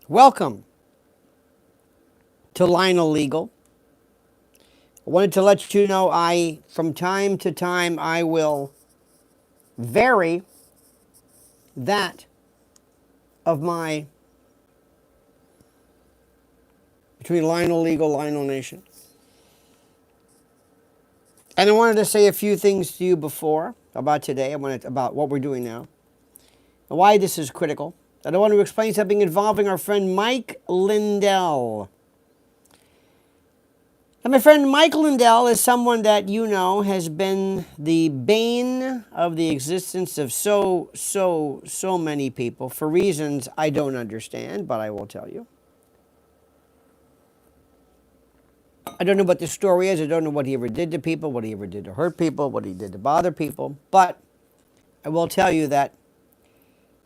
Welcome to Lionel Legal. I wanted to let you know from time to time, I will vary that of my, between Lionel Legal, Lionel Nation. And I wanted to say a few things to you before about today. About what we're doing now and why this is critical. And I want to explain something involving our friend Mike Lindell. And my friend Mike Lindell is someone that you know has been the bane of the existence of so many people for reasons I don't understand, but I will tell you. I don't know what the story is. I don't know what he ever did to people, what he ever did to hurt people, what he did to bother people. But I will tell you that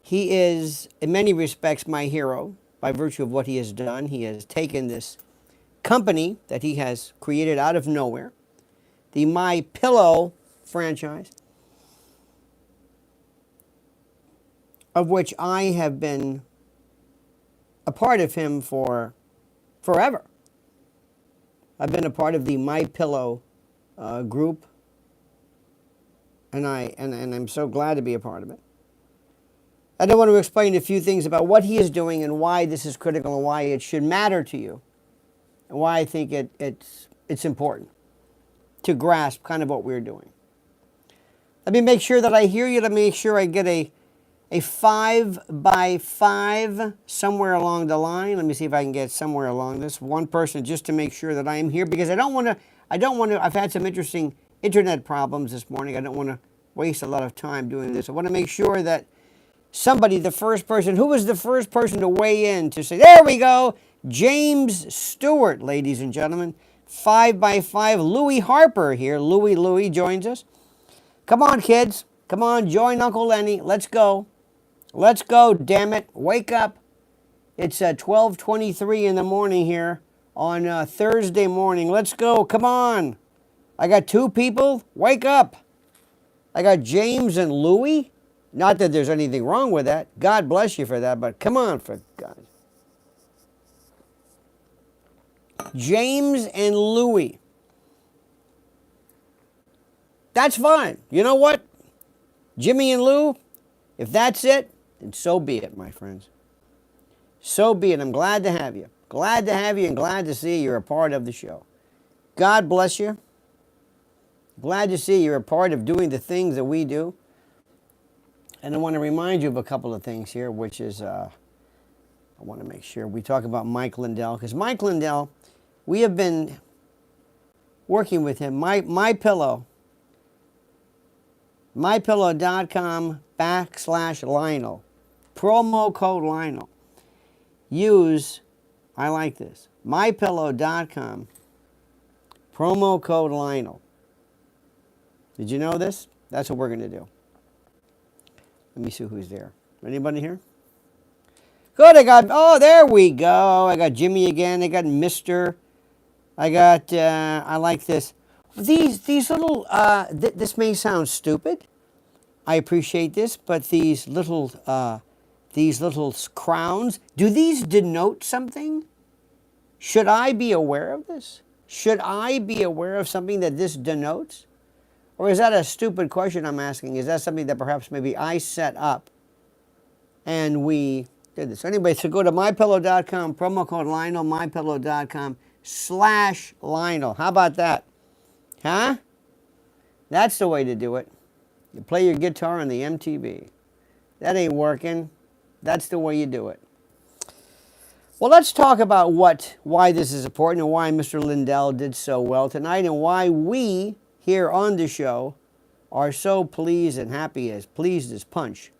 he is, in many respects, my hero by virtue of what he has done. He has taken this company that he has created out of nowhere, the My Pillow franchise, of which I have been a part of him for forever. I've been a part of the My Pillow group, and I'm so glad to be a part of it. And I want to explain a few things about what he is doing and why this is critical and why it should matter to you, and why I think it's important to grasp kind of what we're doing. Let me make sure that I hear you. Let me make sure I get a 5x5 somewhere along the line. Let me see if I can get somewhere along this. One person just to make sure that I am here, because I don't want to, I've had some interesting internet problems this morning. I don't want to waste a lot of time doing this. I want to make sure that somebody, the first person, who was the first person to weigh in to say, there we go, James Stewart, ladies and gentlemen. 5x5, Louis Harper here. Louis joins us. Come on, kids. Come on, join Uncle Lenny. Let's go. Let's go, damn it. Wake up. It's 12:23 in the morning here on Thursday morning. Let's go. Come on. I got two people. Wake up. I got James and Louis. Not that there's anything wrong with that. God bless you for that, but come on, for God. James and Louis. That's fine. You know what? Jimmy and Lou, if that's it, then so be it, my friends. So be it. I'm glad to have you. Glad to have you and glad to see you're a part of the show. God bless you. Glad to see you're a part of doing the things that we do. And I want to remind you of a couple of things here, which is, I want to make sure we talk about Mike Lindell. Because Mike Lindell, we have been working with him. My Pillow. MyPillow.com/Lionel. Promo code Lionel. Use, I like this, MyPillow.com. Promo code Lionel. Did you know this? That's what we're going to do. Let me see who's there. Anybody here? Good, oh, there we go. I got Jimmy again. I got Mr. I got, I like this. These little, this may sound stupid. I appreciate this, but these little crowns, do these denote something? Should I be aware of this? Should I be aware of something that this denotes? Or is that a stupid question I'm asking? Is that something that perhaps maybe I set up and we did this? Anyway, so go to MyPillow.com, promo code Lionel, MyPillow.com/Lionel. How about that? Huh? That's the way to do it. You play your guitar on the MTV. That ain't working. That's the way you do it. Well, let's talk about why this is important and why Mr. Lindell did so well tonight and why we here on the show are so pleased and happy, as pleased as punch,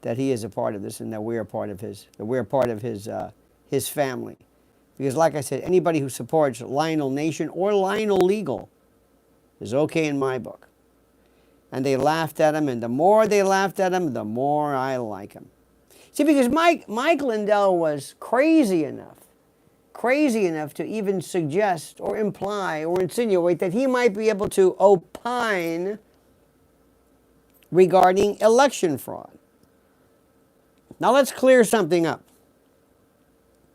that he is a part of this and that we're a part of his family. Because like I said, anybody who supports Lionel Nation or Lionel Legal is okay in my book. And they laughed at him, and the more they laughed at him, the more I like him. See, because Mike Lindell was crazy enough to even suggest or imply or insinuate that he might be able to opine regarding election fraud. Now let's clear something up.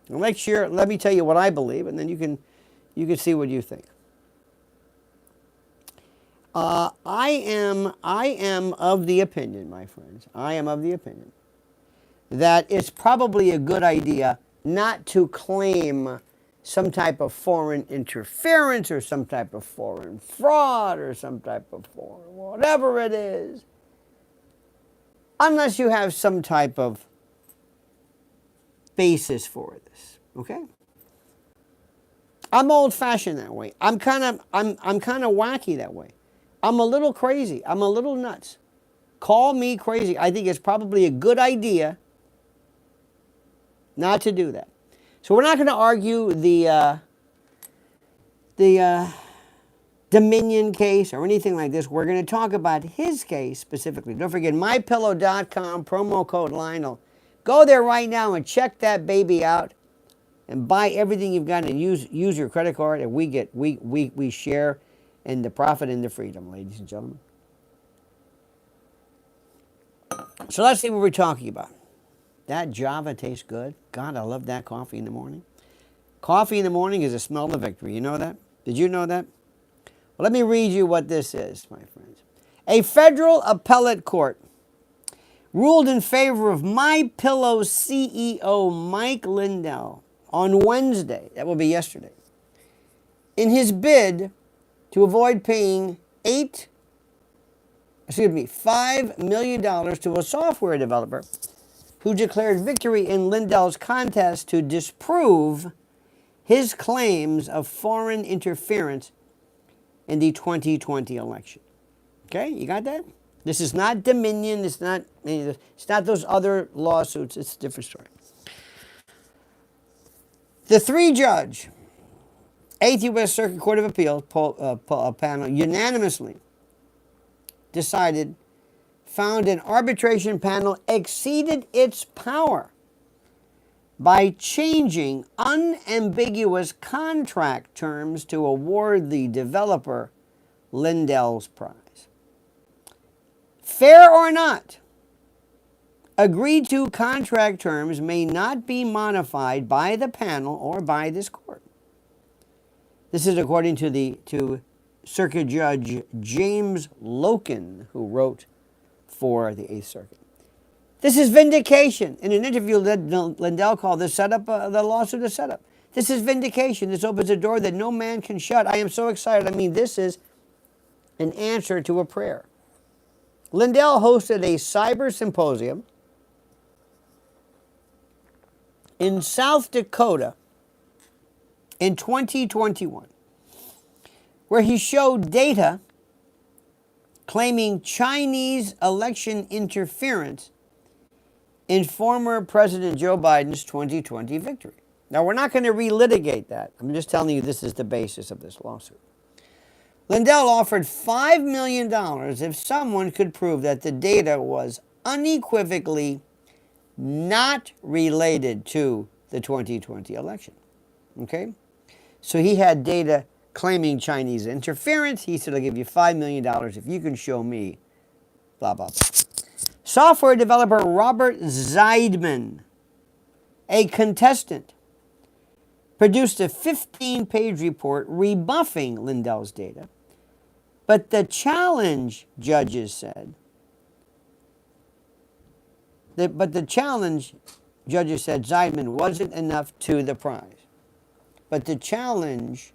Let me tell you what I believe, and then you can see what you think. I am of the opinion, my friends. I am of the opinion that it's probably a good idea not to claim some type of foreign interference or some type of foreign fraud or some type of foreign whatever it is, unless you have some type of basis for this. Okay? I'm old-fashioned that way. I'm kind of wacky that way. I'm a little crazy. I'm a little nuts. Call me crazy. I think it's probably a good idea not to do that. So we're not going to argue the Dominion case or anything like this. We're going to talk about his case specifically. Don't forget, mypillow.com, promo code Lionel. Go there right now and check that baby out and buy everything you've got and use your credit card, and we share in the profit and the freedom, ladies and gentlemen. So let's see what we're talking about. That Java tastes good. God, I love that coffee in the morning. Coffee in the morning is a smell of victory. You know that? Did you know that? Well, let me read you what this is, my friends. A federal appellate court ruled in favor of MyPillow CEO Mike Lindell on Wednesday, that will be yesterday, in his bid to avoid paying $5 million to a software developer who declared victory in Lindell's contest to disprove his claims of foreign interference in the 2020 election. Okay, you got that? This is not Dominion. It's not those other lawsuits. It's a different story. The three-judge 8th U.S. Circuit Court of Appeals panel unanimously found an arbitration panel exceeded its power by changing unambiguous contract terms to award the developer Lindell's prize. Fair or not, agreed to contract terms may not be modified by the panel or by this court. This is according to Circuit Judge James Loken, who wrote for the 8th Circuit. This is vindication. In an interview, Lindell called the lawsuit a setup. This is vindication. This opens a door that no man can shut. I am so excited. I mean, this is an answer to a prayer. Lindell hosted a cyber symposium in South Dakota in 2021, where he showed data claiming Chinese election interference in former President Joe Biden's 2020 victory. Now, we're not going to relitigate that. I'm just telling you this is the basis of this lawsuit. Lindell offered $5 million if someone could prove that the data was unequivocally not related to the 2020 election. Okay? So he had data claiming Chinese interference. He said, I'll give you $5 million if you can show me blah, blah, blah. Software developer Robert Zeidman, a contestant, produced a 15-page report rebuffing Lindell's data. But the challenge, judges said, Zeidman wasn't enough to the prize. But the challenge,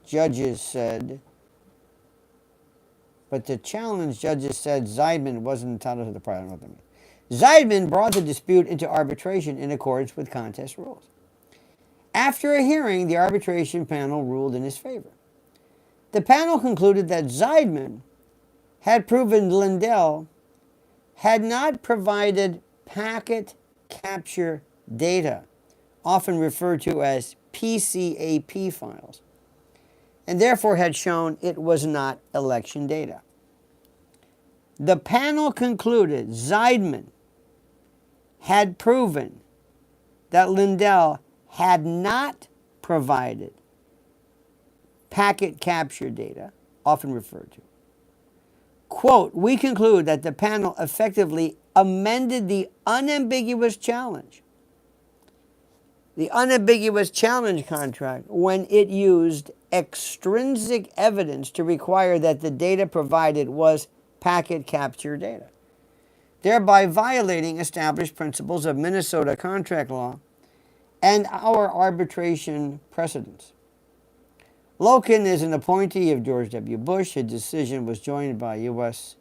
judges said Zeidman wasn't entitled to the prize. I don't know what that means. Zeidman brought the dispute into arbitration in accordance with contest rules. After a hearing, the arbitration panel ruled in his favor. The panel concluded that Zeidman had proven Lindell had not provided packet capture data, often referred to as PCAP files, and therefore had shown it was not election data. The panel concluded Zeidman had proven that Lindell had not provided packet capture data, often referred to. Quote, we conclude that the panel effectively amended the unambiguous challenge The unambiguous challenge contract, when it used extrinsic evidence to require that the data provided was packet capture data, thereby violating established principles of Minnesota contract law and our arbitration precedents. Loken is an appointee of George W. Bush. His decision was joined by Judge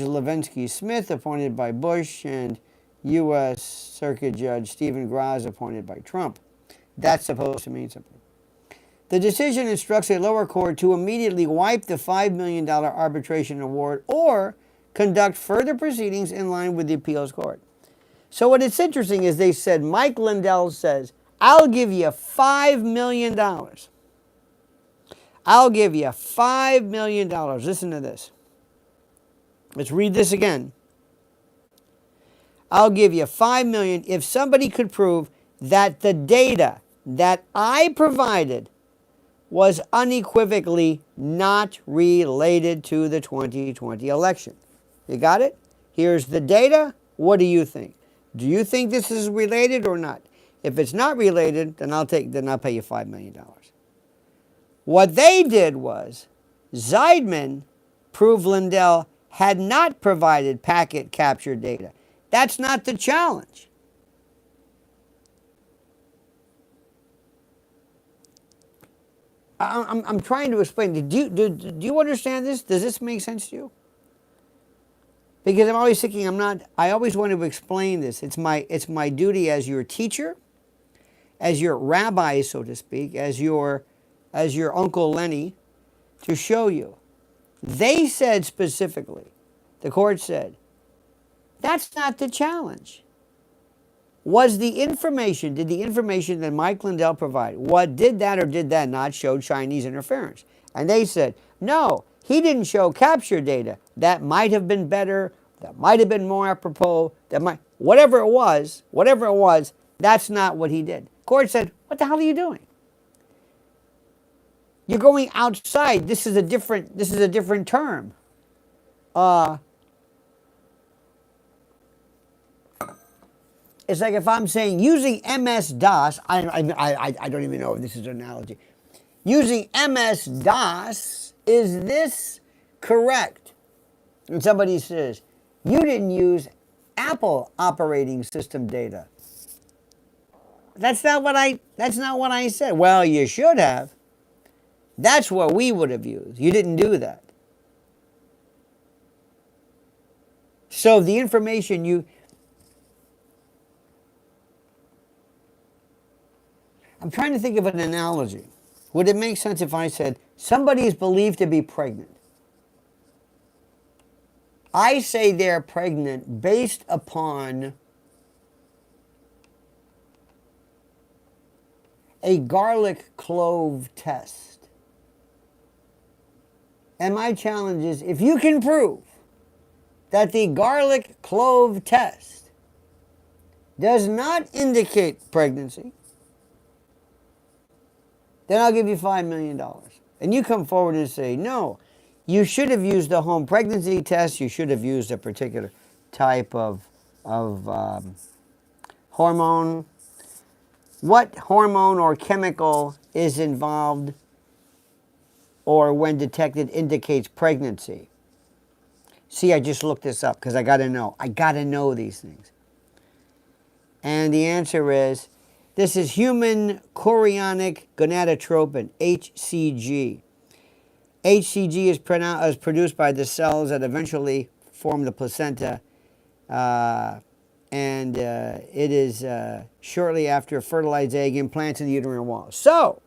Levinsky Smith, appointed by Bush, and U.S. Circuit Judge Stephen Graz, appointed by Trump. That's supposed to mean something. The decision instructs a lower court to immediately wipe the $5 million arbitration award or conduct further proceedings in line with the appeals court. So what is interesting is they said, Mike Lindell says, I'll give you $5 million. I'll give you $5 million. Listen to this. Let's read this again. I'll give you $5 million if somebody could prove that the data that I provided was unequivocally not related to the 2020 election. You got it? Here's the data. What do you think? Do you think this is related or not? If it's not related, then I'll pay you $5 million. What they did was, Zeidman proved Lindell had not provided packet capture data. That's not the challenge. I'm trying to explain. Do you understand this? Does this make sense to you? Because I'm always thinking I always want to explain this. It's my duty as your teacher, as your rabbi, so to speak, as your Uncle Lenny, to show you. They said specifically, the court said, that's not the challenge. Did the information that Mike Lindell provided, what did that or did that not show Chinese interference? And they said, no, he didn't show capture data. That might have been better, that might have been more apropos, whatever it was, that's not what he did. Court said, what the hell are you doing? You're going outside. This is a different term. It's like if I'm saying using MS-DOS, I don't even know if this is an analogy. Using MS-DOS, is this correct? And somebody says, you didn't use Apple operating system data. That's not what I said. Well, you should have. That's what we would have used. You didn't do that. So the information I'm trying to think of an analogy. Would it make sense if I said, somebody is believed to be pregnant? I say they're pregnant based upon a garlic clove test. And my challenge is, if you can prove that the garlic clove test does not indicate pregnancy, then I'll give you $5 million. And you come forward and say, no, you should have used the home pregnancy test. You should have used a particular type of hormone. What hormone or chemical is involved or when detected indicates pregnancy? See, I just looked this up because I got to know. I got to know these things. And the answer is, this is human chorionic gonadotropin, HCG. HCG is produced by the cells that eventually form the placenta, and it is shortly after a fertilized egg implants in the uterine wall. So,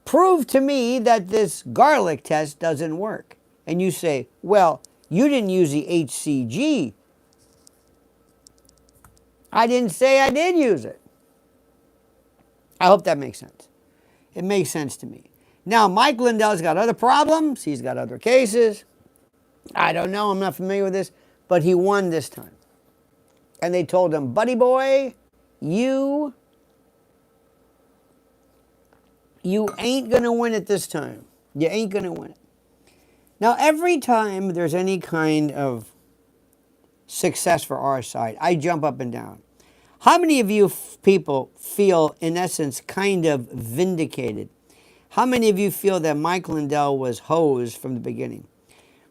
prove to me that this garlic test doesn't work. And you say, well, you didn't use the HCG. I didn't say I did use it. I hope that makes sense. It makes sense to me. Now, Mike Lindell's got other problems. He's got other cases. I don't know. I'm not familiar with this. But he won this time. And they told him, buddy boy, you ain't going to win it this time. You ain't going to win it. Now, every time there's any kind of success for our side. I jump up and down. How many of you people feel, in essence, kind of vindicated? How many of you feel that Mike Lindell was hosed from the beginning?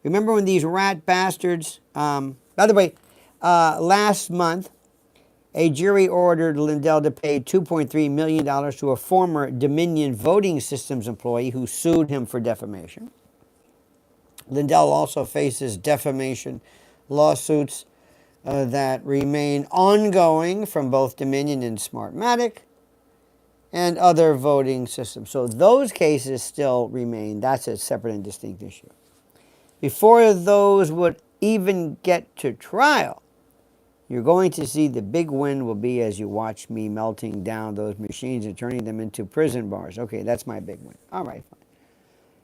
Remember when these rat bastards, by the way, last month, a jury ordered Lindell to pay $2.3 million to a former Dominion Voting Systems employee who sued him for defamation. Lindell also faces defamation lawsuits that remain ongoing from both Dominion and Smartmatic and other voting systems. So those cases still remain. That's a separate and distinct issue. Before those would even get to trial, you're going to see the big win will be as you watch me melting down those machines and turning them into prison bars. Okay, that's my big win. All right, fine.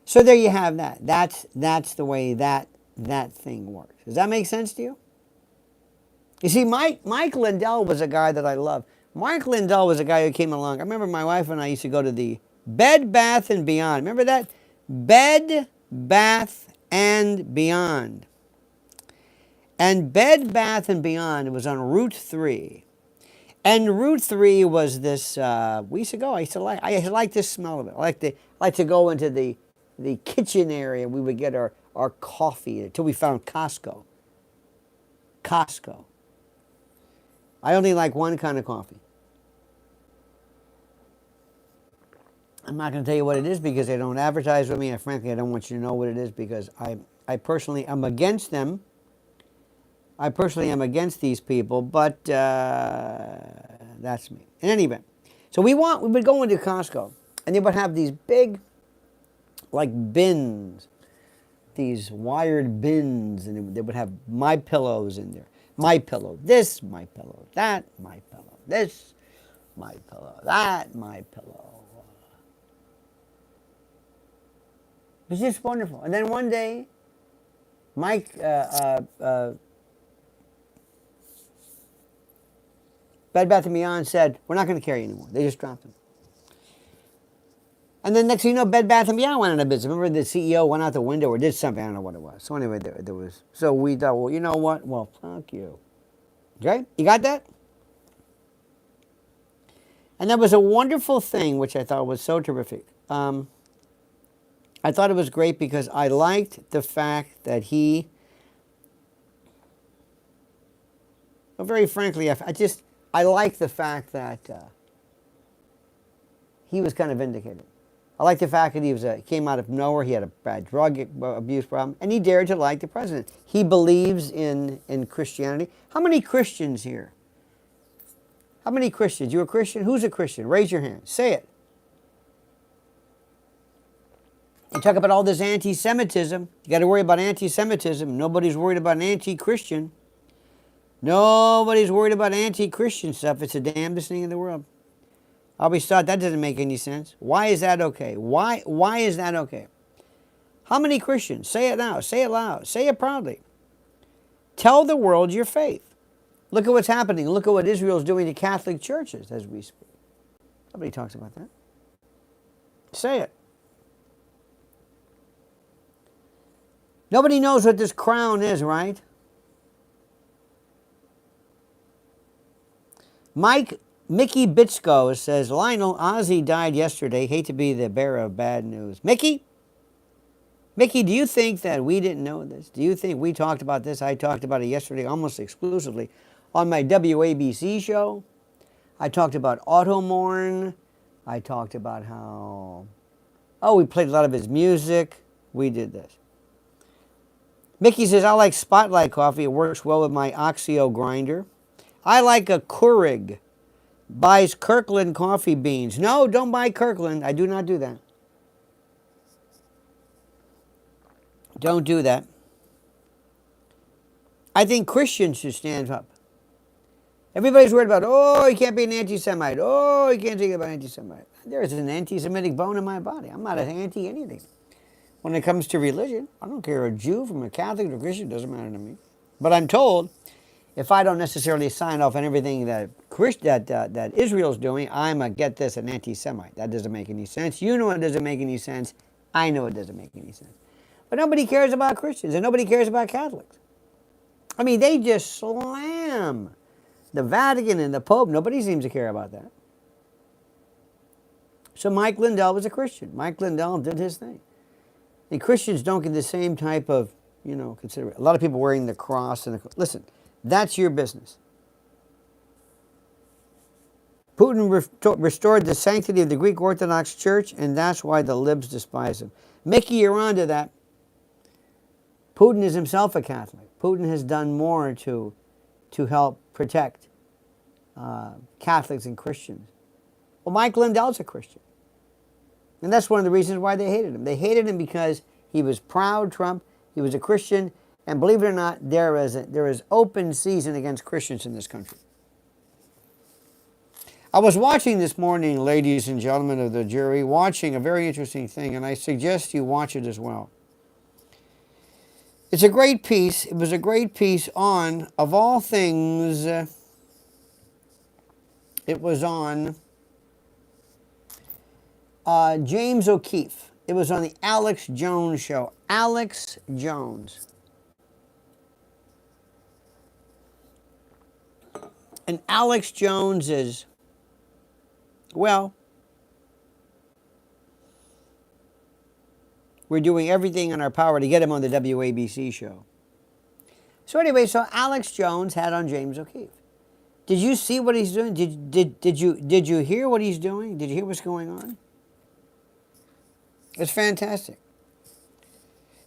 So there you have that. That's the way that thing works. Does that make sense to you? You see, Mike Lindell was a guy that I love. Mike Lindell was a guy who came along. I remember my wife and I used to go to the Bed Bath and Beyond. Remember that? Bed Bath and Beyond. And Bed Bath and Beyond was on Route 3. And Route 3 was this, we used to go, I like the smell of it. I like to go into the kitchen area. We would get our coffee until we found Costco. Costco. I only like one kind of coffee. I'm not going to tell you what it is because they don't advertise with me. And frankly, I don't want you to know what it is because I personally am against them. I personally am against these people, but that's me. In any event, so we would go into Costco, and they would have these big, like bins, these wired bins, and they would have My Pillows in there. My pillow, this, my pillow, that, my pillow, this, my pillow, that, my pillow. It was just wonderful. And then one day, Mike, Bed Bath & Beyond said, we're not going to carry anymore. They just dropped them. And then next thing you know, Bed Bath & Beyond went out of business. Remember the CEO went out the window or did something. I don't know what it was. So anyway, there was. So we thought, well, you know what? Well, fuck you. Okay? You got that? And that was a wonderful thing, which I thought was so terrific. I thought it was great because I liked the fact that he, well, very frankly, I like the fact that he was kind of vindicated. I like the fact that he came out of nowhere. He had a bad drug abuse problem, and he dared to like the president. He believes in Christianity. How many Christians here? How many Christians? You a Christian? Who's a Christian? Raise your hand. Say it. You talk about all this anti-Semitism. You got to worry about anti-Semitism. Nobody's worried about anti-Christian. Nobody's worried about anti-Christian stuff. It's the damnedest thing in the world. I always thought that doesn't make any sense. Why is that okay? Why is that okay? How many Christians? Say it now. Say it loud. Say it proudly. Tell the world your faith. Look at what's happening. Look at what Israel's doing to Catholic churches as we speak. Nobody talks about that. Say it. Nobody knows what this crown is, right? Mickey Bitsko says, Lionel, Ozzy died yesterday. Hate to be the bearer of bad news. Mickey, do you think that we didn't know this? Do you think we talked about this? I talked about it yesterday almost exclusively on my WABC show. I talked about Automorn. I talked about how, we played a lot of his music. We did this. Mickey says, I like Spotlight coffee. It works well with my Oxio grinder. I like a Keurig. Buys Kirkland coffee beans. No, don't buy Kirkland. I do not do that. Don't do that. I think Christians should stand up. Everybody's worried about, you can't be an anti-Semite. You can't think about anti-Semite. There is an anti-Semitic bone in my body. I'm not an anti-anything. When it comes to religion, I don't care a Jew from a Catholic or Christian, doesn't matter to me. But I'm told, if I don't necessarily sign off on everything that Israel's doing, I'm an anti-Semite. That doesn't make any sense. You know it doesn't make any sense. I know it doesn't make any sense. But nobody cares about Christians, and nobody cares about Catholics. I mean, they just slam the Vatican and the Pope. Nobody seems to care about that. So Mike Lindell was a Christian. Mike Lindell did his thing. And Christians don't get the same type of, consideration. A lot of people wearing the cross. Listen, that's your business. Putin restored the sanctity of the Greek Orthodox Church, and that's why the libs despise him. Mickey, you're on to that. Putin is himself a Catholic. Putin has done more to help protect Catholics and Christians. Well, Mike Lindell's a Christian. And that's one of the reasons why they hated him. They hated him because he was proud Trump, he was a Christian, and believe it or not, there is open season against Christians in this country. I was watching this morning, ladies and gentlemen of the jury, watching a very interesting thing, and I suggest you watch it as well. It's a great piece. It was a great piece on, of all things, it was on James O'Keefe. It was on the Alex Jones show. Alex Jones. And Alex Jones is, well, we're doing everything in our power to get him on the WABC show. So anyway, so Alex Jones had on James O'Keefe. Did you see what he's doing? Did you hear what he's doing? Did you hear what's going on? It's fantastic.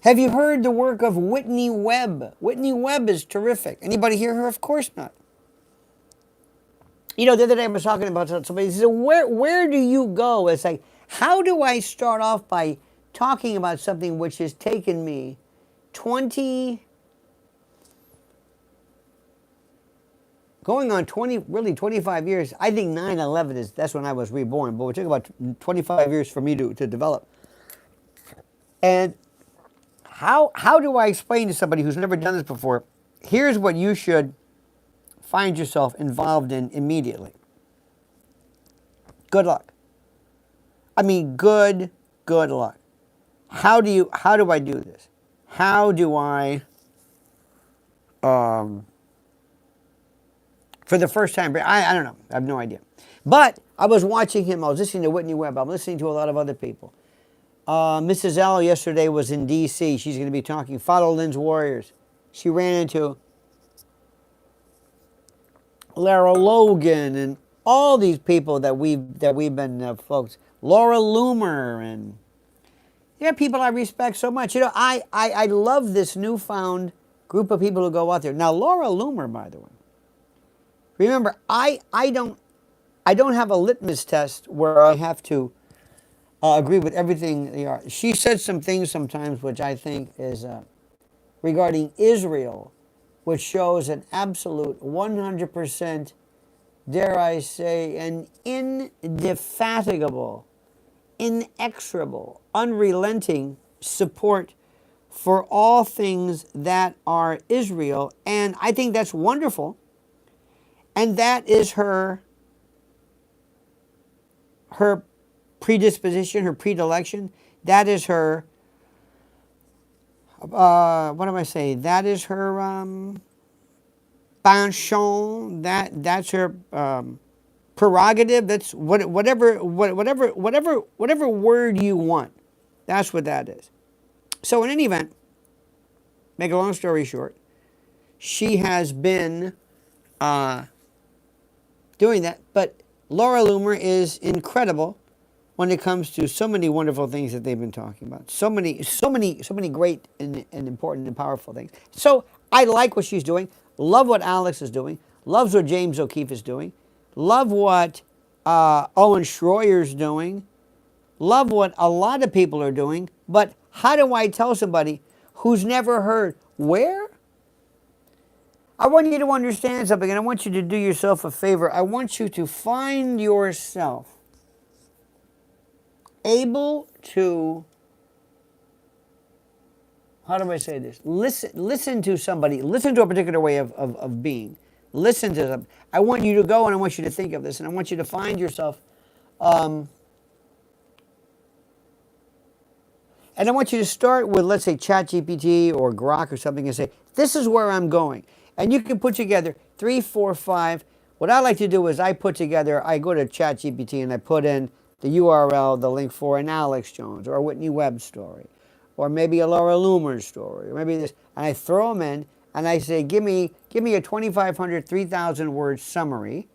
Have you heard the work of Whitney Webb? Whitney Webb is terrific. Anybody hear her? Of course not. The other day I was talking about somebody said, where do you go? It's like, how do I start off by talking about something which has taken me 25 years. I think 9/11 that's when I was reborn, but it took about 25 years for me to develop. And how do I explain to somebody who's never done this before, here's what you should find yourself involved in immediately. Good luck. I mean, good luck. How do I do this? How do I, for the first time, I don't know. I have no idea. But I was watching him. I was listening to Whitney Webb. I'm listening to a lot of other people. Mrs. L yesterday was in D.C. She's going to be talking. Follow Lynn's Warriors. She ran into Lara Logan and all these people that we've been folks. Laura Loomer and people I respect so much. I love this newfound group of people who go out there. Now Laura Loomer, by the way. Remember, I don't have a litmus test where I have to agree with everything they are. She said some things sometimes which I think is regarding Israel, which shows an absolute 100%, dare I say, an indefatigable, inexorable, unrelenting support for all things that are Israel. And I think that's wonderful. And that is her predisposition, her predilection. That is her, what am I saying? That is her penchant. That's her prerogative. That's whatever word you want. That's what that is. So in any event, make a long story short, she has been doing that. But Laura Loomer is incredible when it comes to so many wonderful things that they've been talking about. So many great and important and powerful things. So I like what she's doing. Love what Alex is doing. Loves what James O'Keefe is doing. Love what Owen Schroyer's doing. Love what a lot of people are doing. But how do I tell somebody who's never heard where? I want you to understand something, and I want you to do yourself a favor. I want you to find yourself able to, how do I say this? Listen to somebody. Listen to a particular way of being. Listen to them. I want you to go and I want you to think of this, and I want you to find yourself, and I want you to start with, let's say, ChatGPT or Grok or something, and say, this is where I'm going. And you can put together 3, 4, 5. What I like to do is I go to ChatGPT and I put in the URL, the link for an Alex Jones or a Whitney Webb story, or maybe a Laura Loomer story, or maybe this, and I throw them in and I say, give me a 2,500, 3,000 word summary,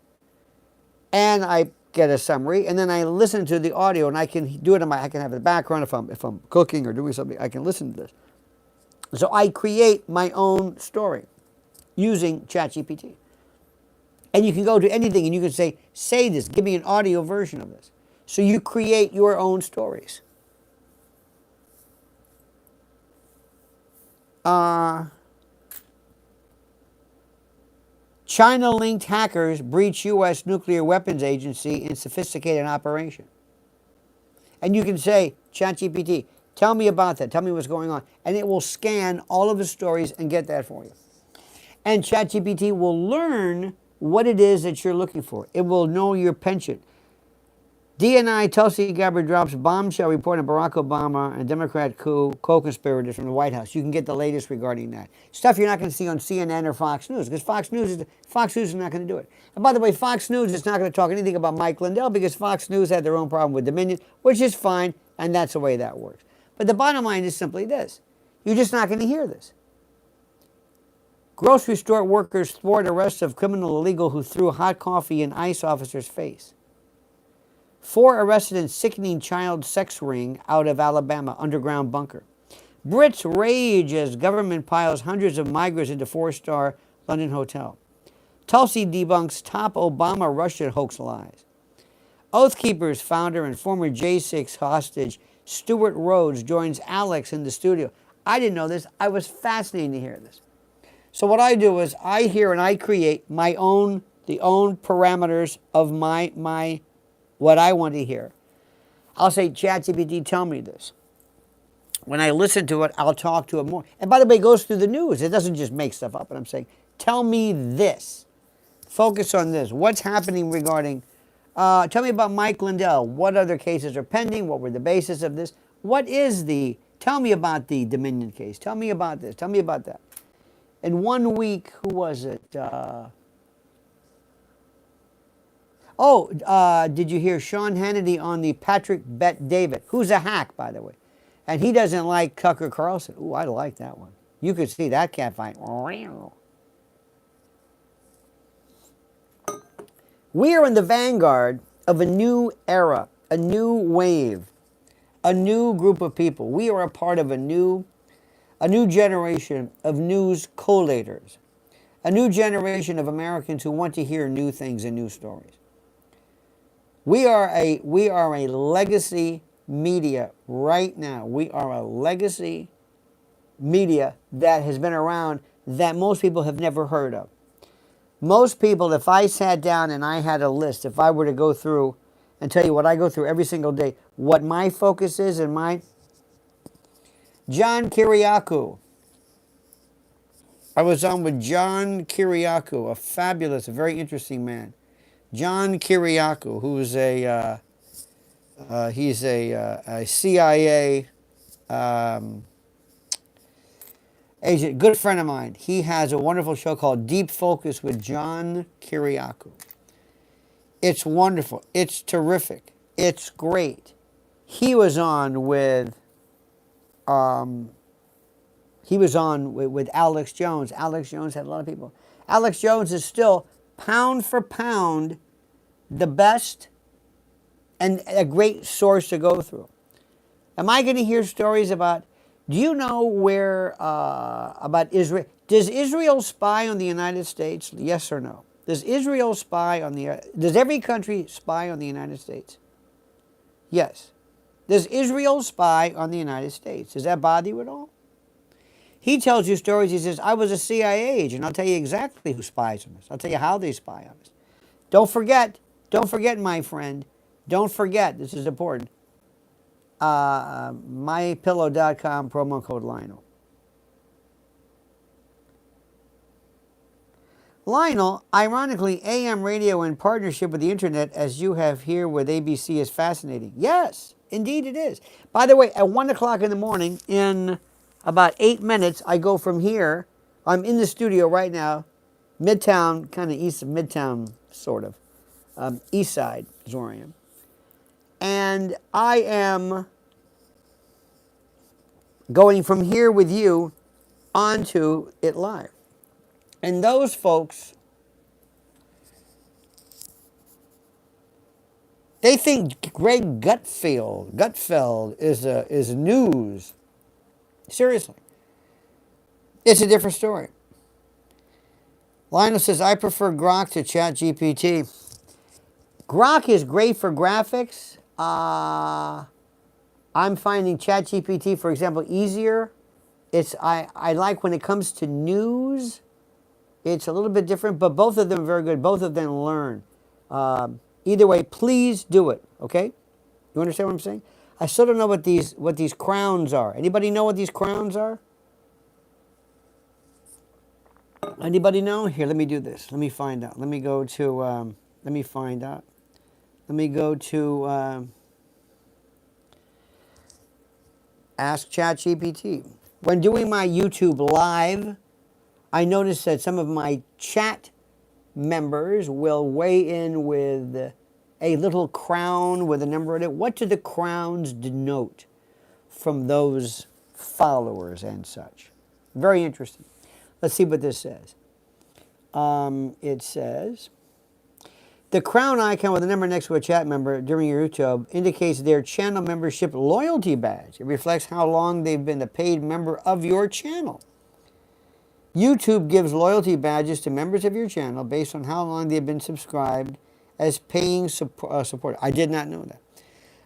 and I get a summary, and then I listen to the audio, and I can do it I can have it in the background if I'm cooking or doing something. I can listen to this. So I create my own story using ChatGPT. And you can go to anything and you can say this, give me an audio version of this. So you create your own stories. China-linked hackers breach U.S. nuclear weapons agency in sophisticated operation. And you can say, ChatGPT, tell me about that. Tell me what's going on. And it will scan all of the stories and get that for you. And ChatGPT will learn what it is that you're looking for. It will know your penchant. DNI Tulsi Gabbard drops bombshell report on Barack Obama and Democrat coup co-conspirators from the White House. You can get the latest regarding that. Stuff you're not going to see on CNN or Fox News, because Fox News is not going to do it. And by the way, Fox News is not going to talk anything about Mike Lindell because Fox News had their own problem with Dominion, which is fine, and that's the way that works. But the bottom line is simply this. You're just not going to hear this. Grocery store workers thwart arrest of criminal illegal who threw hot coffee in ICE officer's face. 4 arrested in sickening child sex ring out of Alabama underground bunker. Brits rage as government piles hundreds of migrants into 4-star London hotel. Tulsi debunks top Obama Russia hoax lies. Oath Keepers founder and former J6 hostage Stuart Rhodes joins Alex in the studio. I didn't know this. I was fascinated to hear this. So what I do is I hear and I create the own parameters of my what I want to hear. I'll say, ChatGPT, tell me this. When I listen to it, I'll talk to it more. And by the way, it goes through the news. It doesn't just make stuff up. And I'm saying, tell me this. Focus on this. What's happening regarding, tell me about Mike Lindell. What other cases are pending? What were the basis of this? Tell me about the Dominion case. Tell me about this. Tell me about that. In 1 week, who was it? Did you hear Sean Hannity on the Patrick Bet-David, who's a hack, by the way? And he doesn't like Tucker Carlson. Ooh, I like that one. You could see that catfight. We are in the vanguard of a new era, a new wave, a new group of people. We are a part of a new generation of news collators, a new generation of Americans who want to hear new things and new stories. We are a legacy media right now. We are a legacy media that has been around that most people have never heard of. Most people, if I sat down and I had a list, if I were to go through and tell you what I go through every single day, what my focus is and John Kiriakou. I was on with John Kiriakou, a very interesting man. John Kiriakou, who's he's a CIA agent, good friend of mine. He has a wonderful show called Deep Focus with John Kiriakou. It's wonderful. It's terrific. It's great. He was on with Alex Jones. Alex Jones had a lot of people. Alex Jones is still, pound for pound, the best and a great source to go through. Am I going to hear stories about, do you know about Israel? Does Israel spy on the United States? Yes or no? Does every country spy on the United States? Yes. Does Israel spy on the United States? Does that bother you at all? He tells you stories. He says, I was a CIA agent. I'll tell you exactly who spies on us. I'll tell you how they spy on us. Don't forget, my friend. Don't forget, this is important. MyPillow.com, promo code Lionel. Lionel, ironically, AM radio in partnership with the internet, as you have here with ABC, is fascinating. Yes, indeed it is. By the way, at 1 o'clock in the morning, in about 8 minutes, I go from here. I'm in the studio right now Midtown, kind of east of Midtown, sort of. East side is where I am. And I am going from here with you onto it live. And those folks, they think Greg Gutfeld is news. Seriously. It's a different story. Lionel says, I prefer Grok to ChatGPT. Grok is great for graphics. I'm finding ChatGPT, for example, easier. I like when it comes to news, it's a little bit different, but both of them are very good. Both of them learn. Either way, please do it, okay? You understand what I'm saying? I still don't know what these crowns are. Anybody know what these crowns are? Anybody know? Here, let me do this. Let me find out. Let me go to, let me find out. Let me go to Ask ChatGPT. When doing my YouTube live, I noticed that some of my chat members will weigh in with a little crown with a number in it. What do the crowns denote from those followers and such? Very interesting. Let's see what this says. It says, the crown icon with a number next to a chat member during your YouTube indicates their channel membership loyalty badge. It reflects how long they've been a paid member of your channel. YouTube gives loyalty badges to members of your channel based on how long they've been subscribed as paying supporter. I did not know that.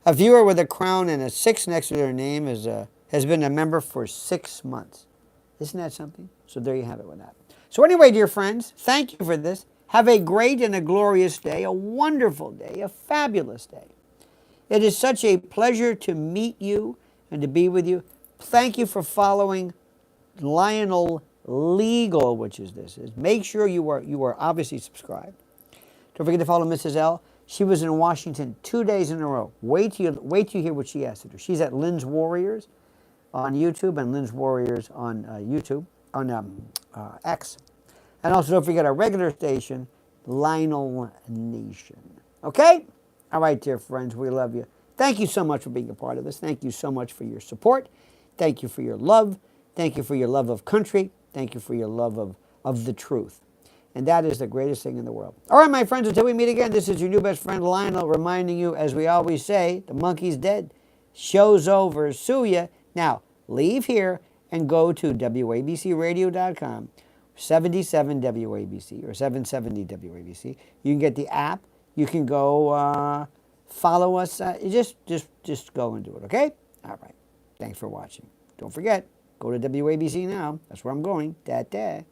A viewer with a crown and a 6 next to their name has been a member for 6 months. Isn't that something? So there you have it with that. So anyway, dear friends, thank you for this. Have a great and a glorious day, a wonderful day, a fabulous day. It is such a pleasure to meet you and to be with you. Thank you for following Lionel Legal, which is this. Make sure you are obviously subscribed. Don't forget to follow Mrs. L. She was in Washington 2 days in a row. Wait till you hear what she has to do. She's at Lynn's Warriors on YouTube and Lynn's Warriors on YouTube, on X. And also don't forget our regular station, Lionel Nation. Okay? All right, dear friends, we love you. Thank you so much for being a part of this. Thank you so much for your support. Thank you for your love. Thank you for your love of country. Thank you for your love of the truth. And that is the greatest thing in the world. All right, my friends, until we meet again, this is your new best friend, Lionel, reminding you, as we always say, the monkey's dead. Show's over. Sue ya. Now, leave here and go to WABCRadio.com, 77 WABC or 770 WABC. You can get the app. You can go follow us. Just go and do it, okay? All right. Thanks for watching. Don't forget, go to WABC now. That's where I'm going. Da-da.